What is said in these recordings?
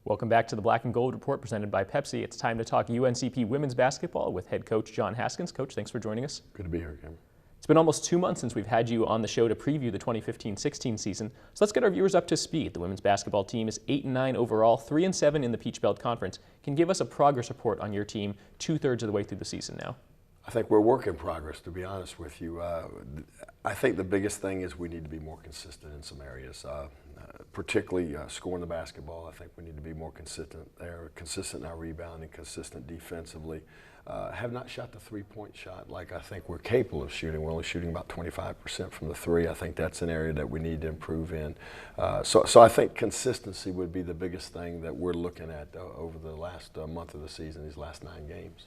Welcome back to the Black and Gold Report presented by Pepsi. It's time to talk UNCP women's basketball with head coach John Haskins. Coach, thanks for joining us. Good to be here, Cameron. It's been almost 2 months since we've had you on the show to preview the 2015-16 season. So let's get our viewers up to speed. The women's basketball team is 8-9 overall, 3-7 in the Peach Belt Conference. Can you give us a progress report on your team 2/3 of the way through the season now? I think we're work in progress, to be honest with you. I think the biggest thing is we need to be more consistent in some areas, particularly scoring the basketball. I think we need to be more consistent there, consistent in our rebounding, consistent defensively. Have not shot the three-point shot like I think we're capable of shooting. We're only shooting about 25% from the three. I think that's an area that we need to improve in. So I think consistency would be the biggest thing that we're looking at over the last month of the season, these last 9 games.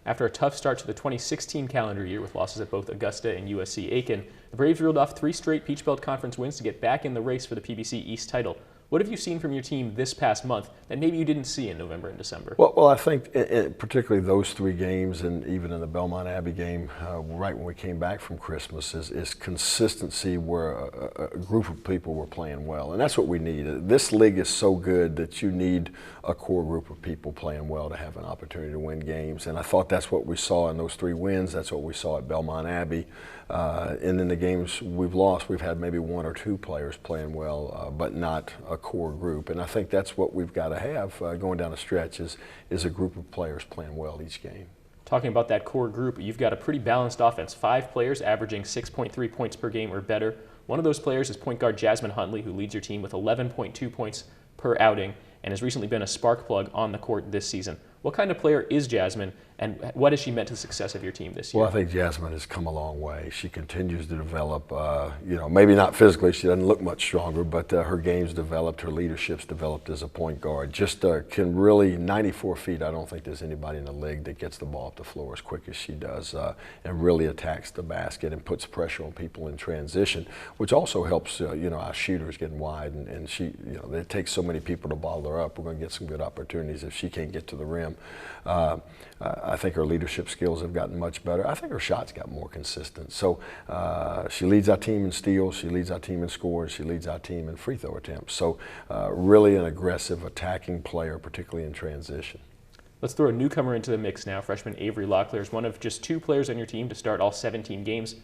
After a tough start to the 2016 calendar year with losses at both Augusta and USC Aiken, the Braves reeled off 3 straight Peach Belt Conference wins to get back in the race for the PBC East title. What have you seen from your team this past month that maybe you didn't see in November and December? Well, I think particularly those 3 games and even in the Belmont Abbey game, right when we came back from Christmas, is consistency where a group of people were playing well. And that's what we need. This league is so good that you need a core group of people playing well to have an opportunity to win games. And I thought that's what we saw in those 3 wins. That's what we saw at Belmont Abbey. And in the games we've lost, we've had maybe 1 or 2 players playing well, but not a core group. And I think that's what we've got to have going down the stretch is a group of players playing well each game. Talking about that core group, you've got a pretty balanced offense. 5 players averaging 6.3 points per game or better. One of those players is point guard Jasmine Huntley, who leads your team with 11.2 points per outing and has recently been a spark plug on the court this season. What kind of player is Jasmine, and what has she meant to the success of your team this year? Well, I think Jasmine has come a long way. She continues to develop, maybe not physically, she doesn't look much stronger, but her game's developed, her leadership's developed as a point guard. Just can really, 94 feet, I don't think there's anybody in the league that gets the ball up the floor as quick as she does and really attacks the basket and puts pressure on people in transition, which also helps, our shooters getting wide, and she, it takes so many people to bottle her up. We're going to get some good opportunities if she can't get to the rim. I think her leadership skills have gotten much better. I think her shots got more consistent. So she leads our team in steals, she leads our team in scores, she leads our team in free throw attempts. So really an aggressive attacking player, particularly in transition. Let's throw a newcomer into the mix now. Freshman Avery Lockhart is one of just 2 players on your team to start all 17 games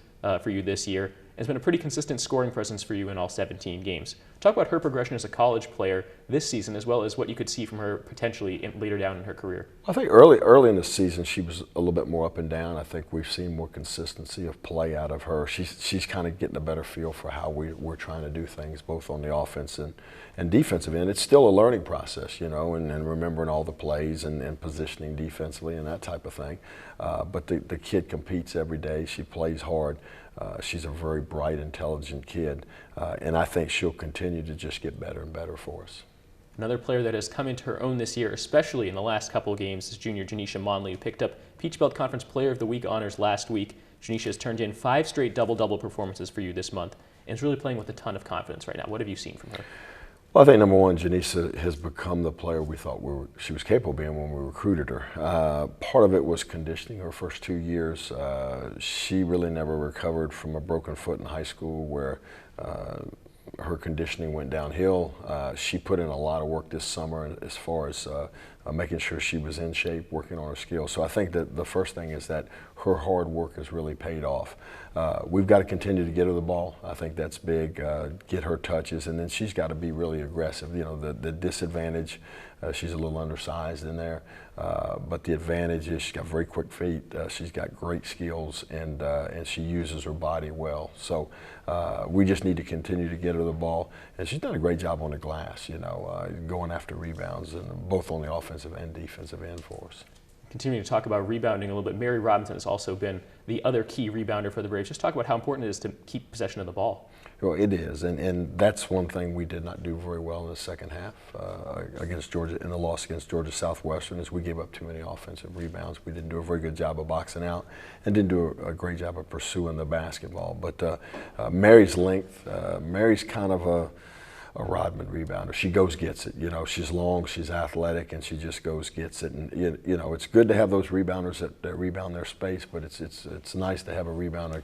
for you this year. Has been a pretty consistent scoring presence for you in all 17 games. Talk about her progression as a college player this season, as well as what you could see from her potentially later down in her career. I think early in the season she was a little bit more up and down. I think we've seen more consistency of play out of her. She's kind of getting a better feel for how we're trying to do things, both on the offense and defensive end. It's still a learning process, and remembering all the plays and positioning defensively and that type of thing. But the kid competes every day. She plays hard. She's a very bright, intelligent kid, and I think she'll continue to just get better and better for us. Another player that has come into her own this year, especially in the last couple of games, is junior Janeshia Melungeon, who picked up Peach Belt Conference Player of the Week honors last week. Janeshia has turned in 5 straight double-double performances for you this month and is really playing with a ton of confidence right now. What have you seen from her? Well, I think number one, Janeshia has become the player we thought she was capable of being when we recruited her. Part of it was conditioning. Her first 2 years, she really never recovered from a broken foot in high school where her conditioning went downhill. She put in a lot of work this summer as far as making sure she was in shape, working on her skills. So I think that the first thing is that her hard work has really paid off. We've got to continue to get her the ball. I think that's big, get her touches, and then she's got to be really aggressive. The disadvantage, she's a little undersized in there, but the advantage is she's got very quick feet, she's got great skills, and she uses her body well. So we just need to continue to get her the ball, and she's done a great job on the glass, going after rebounds, and both on the offensive and defensive end for us. Continuing to talk about rebounding a little bit, Mary Robinson has also been the other key rebounder for the Braves. Just talk about how important it is to keep possession of the ball. Well, it is, and that's one thing we did not do very well in the second half against Georgia, in the loss against Georgia Southwestern, is we gave up too many offensive rebounds. We didn't do a very good job of boxing out and didn't do a great job of pursuing the basketball. But Mary's length, Mary's kind of Rodman rebounder. She goes gets it. You know, she's long, she's athletic, and she just goes gets it. And you know, it's good to have those rebounders that rebound their space, but it's nice to have a rebounder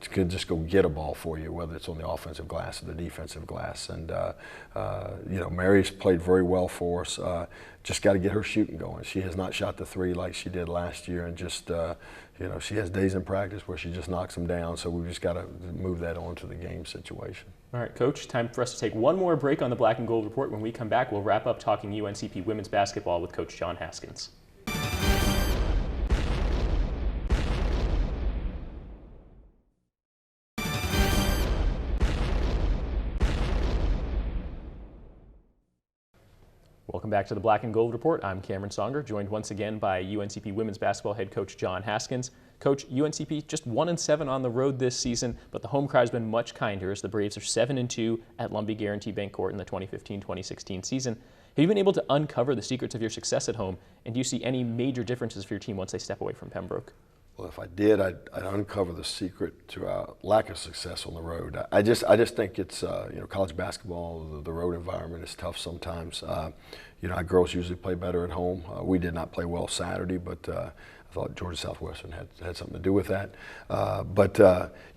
can just go get a ball for you, whether it's on the offensive glass or the defensive glass. And you know, Mary's played very well for us. Just got to get her shooting going. She has not shot the three like she did last year, and just you know, she has days in practice where she just knocks them down. So we've just got to move that on to the game situation. All right, Coach, time for us to take one more break on the Black and Gold Report. When we come back, we'll wrap up talking UNCP women's basketball with Coach John Haskins. Welcome back to the Black and Gold Report. I'm Cameron Songer, joined once again by UNCP women's basketball head coach John Haskins. Coach, UNCP just 1-7 on the road this season, but the home crowd has been much kinder as the Braves are 7-2 at Lumbee Guarantee Bank Court in the 2015-2016 season. Have you been able to uncover the secrets of your success at home, and do you see any major differences for your team once they step away from Pembroke? Well, if I did, I'd uncover the secret to our lack of success on the road. I just think it's you know, college basketball, the road environment is tough sometimes. You know, our girls usually play better at home. We did not play well Saturday, but I thought Georgia Southwestern had something to do with that.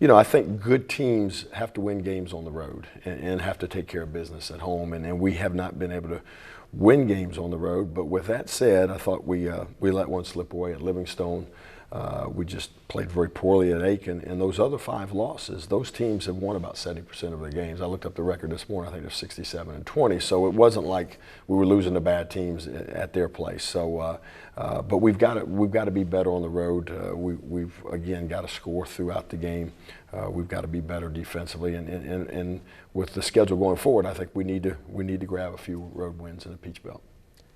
You know, I think good teams have to win games on the road and have to take care of business at home, and we have not been able to win games on the road. But with that said, I thought we let one slip away at Livingstone. We just played very poorly at Aiken, and those other 5 losses, those teams have won about 70% of their games. I looked up the record this morning, I think they're 67-20, so it wasn't like we were losing to bad teams at their place. So, but we've got to be better on the road. We've again got to score throughout the game. We've got to be better defensively, and with the schedule going forward, I think we need to grab a few road wins in the Peach Belt.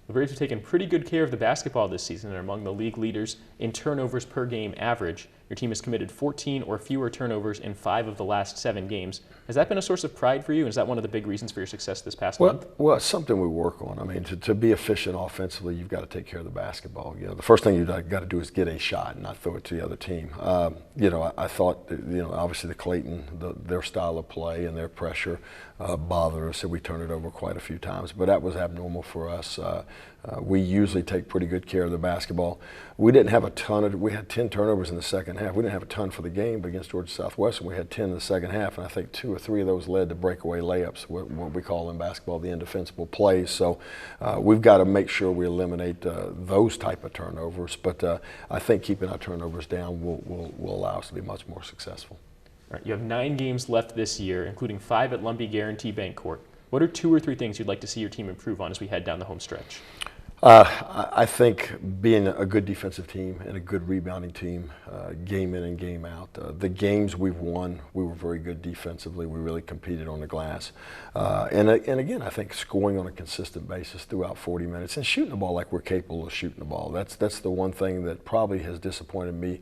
The Braves have taken pretty good care of the basketball this season and are among the league leaders in turnovers per game average. Your team has committed 14 or fewer turnovers in 5 of the last 7 games. Has that been a source of pride for you, and is that one of the big reasons for your success this past month? Well, it's something we work on. I mean, to be efficient offensively, you've got to take care of the basketball. You know, the first thing you've got to do is get a shot and not throw it to the other team. You know, I thought, you know, obviously the Clayton, their style of play and their pressure bothered us, and we turned it over quite a few times, but that was abnormal for us. We usually take pretty good care of the basketball. We didn't have a ton of, we had 10 turnovers in the second half. We didn't have a ton for the game, but against Georgia Southwestern, we had 10 in the second half, and I think 2 or 3 of those led to breakaway layups, what we call in basketball the indefensible plays. So we've got to make sure we eliminate those type of turnovers, but I think keeping our turnovers down will allow us to be much more successful. All right, you have 9 games left this year, including 5 at Lumbee Guarantee Bank Court. What are 2 or 3 things you'd like to see your team improve on as we head down the home stretch? I think being a good defensive team and a good rebounding team, game in and game out. The games we've won, we were very good defensively. We really competed on the glass. And again, I think scoring on a consistent basis throughout 40 minutes and shooting the ball like we're capable of shooting the ball. That's the one thing that probably has disappointed me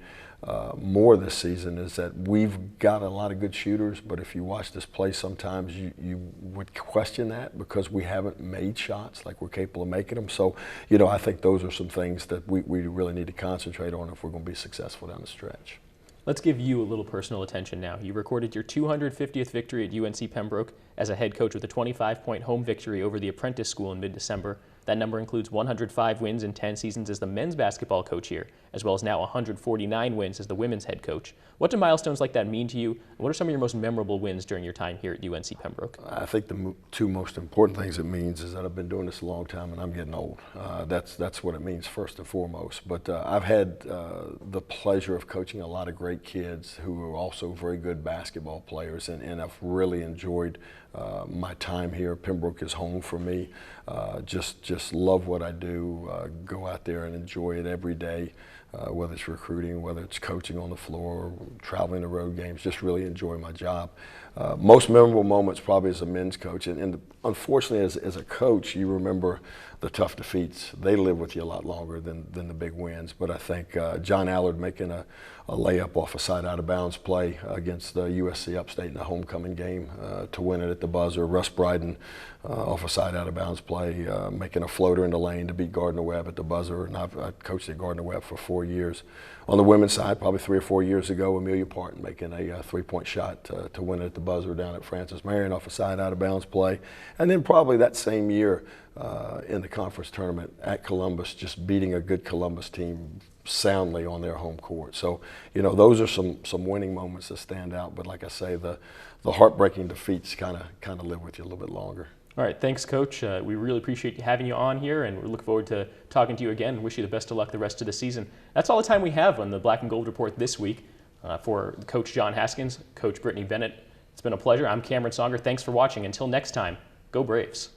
more this season, is that we've got a lot of good shooters, but if you watch this play, sometimes you would question that because we haven't made shots like we're capable of making them. So, you know, I think those are some things that we really need to concentrate on if we're going to be successful down the stretch. Let's give you a little personal attention now. You recorded your 250th victory at UNC Pembroke as a head coach with a 25-point home victory over the Apprentice School in mid-December. That number includes 105 wins in 10 seasons as the men's basketball coach here, as well as now 149 wins as the women's head coach. What do milestones like that mean to you? And what are some of your most memorable wins during your time here at UNC Pembroke? I think the 2 most important things it means is that I've been doing this a long time and I'm getting old. That's what it means first and foremost. But I've had the pleasure of coaching a lot of great kids who are also very good basketball players, and I've really enjoyed my time here. Pembroke is home for me. Just love what I do. Go out there and enjoy it every day, whether it's recruiting, whether it's coaching on the floor, traveling to road games. Just really enjoy my job. Most memorable moments probably as a men's coach, and unfortunately as a coach, you remember the tough defeats. They live with you a lot longer than the big wins. But I think John Allard making a layup off a side out of bounds play against the USC Upstate in the homecoming game to win it at the buzzer. Russ Bryden off a side out of bounds play, making a floater in the lane to beat Gardner-Webb at the buzzer. And I've coached at Gardner-Webb for 4 4 years. On the women's side, probably 3 or 4 years ago, Amelia Parton making a three-point shot to win it at the buzzer down at Francis Marion off a side out-of-bounds play. And then probably that same year in the conference tournament at Columbus, just beating a good Columbus team soundly on their home court. So, you know, those are some winning moments that stand out. But like I say, the heartbreaking defeats kind of live with you a little bit longer. All right, thanks, Coach. We really appreciate having you on here, and we look forward to talking to you again. Wish you the best of luck the rest of the season. That's all the time we have on the Black and Gold Report this week. For Coach John Haskins, Coach Brittany Bennett, it's been a pleasure. I'm Cameron Songer. Thanks for watching. Until next time, go Braves.